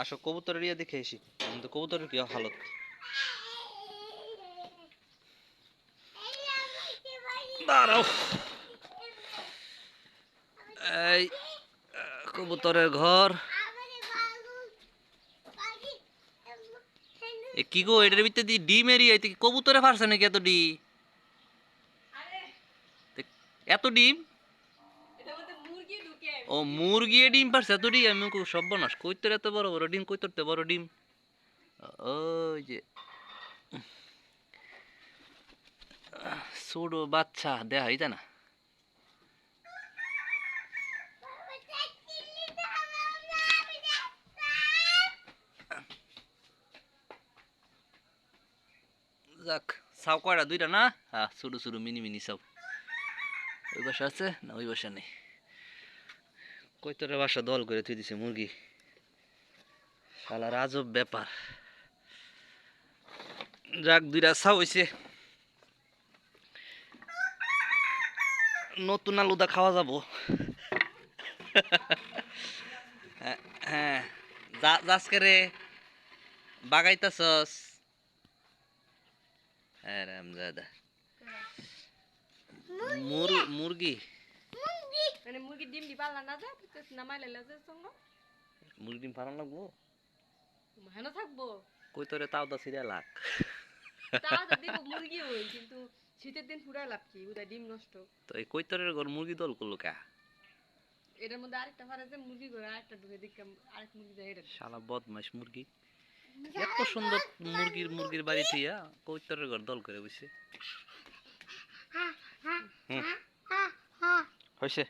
আসো কবুতরের ইয়ে দেখে এসি। কিন্তু কবুতরের কি হালত। দাঁড়াও, এই কবুতরের ঘর। এ কি গো, এটার ভিতরে দি ডিম এরিয়া কবুতরে ফারছে নাকি এত ডিম? এত ডিম? ও মুরগি ডিম পারছে এত ডিম? আমি সর্বনাশ, কইতর এত বড় বড় ডিম, কইতরতে বড় ডিম। ওই যে ছোট বাচ্চা দেখা যায় না। যাক, সাও কয়টা? দুইটা না? হ্যাঁ, ছোট ছোট মিনি মিনি সাও। ওই বাসা আছে না? ওই বাসা নেই। কইতরের বাসা দল করে তুই দিছে মুরগি। শালার আজব ব্যাপার। যাক, দুইটা সাও হইছে। নতুন আলুদা খাওয়া যাবো। হ্যাঁ, আজকে রে বাগাইতাছস? হ্যাঁ রামজাদা, মুরগি মানে মুরগির ডিম দি পারলা না যে নামাই লাইলা যে সঙ্গ মুরগি ডিম ফারান লাগবো। হেন থাকবো কই তোরে তাও দা সিরিয়াল লাগ। তা তো দিব মুরগি হই, কিন্তু শীতের দিন পুরাই লাভ কি উদা ডিম নষ্ট। তো এই কই তোরের ঘর মুরগি দল করলো কা? এটার মধ্যে আরেকটা ফারে যে মুরগি করে আরেকটা ঢুকে দিকে আরেক মুরগি যায় এটা। শালা বদমাইশ মুরগি। এত সুন্দর মুরগির বাড়ি থিয়া কই তোরের ঘর দল করে বসে। হুম, হইছে।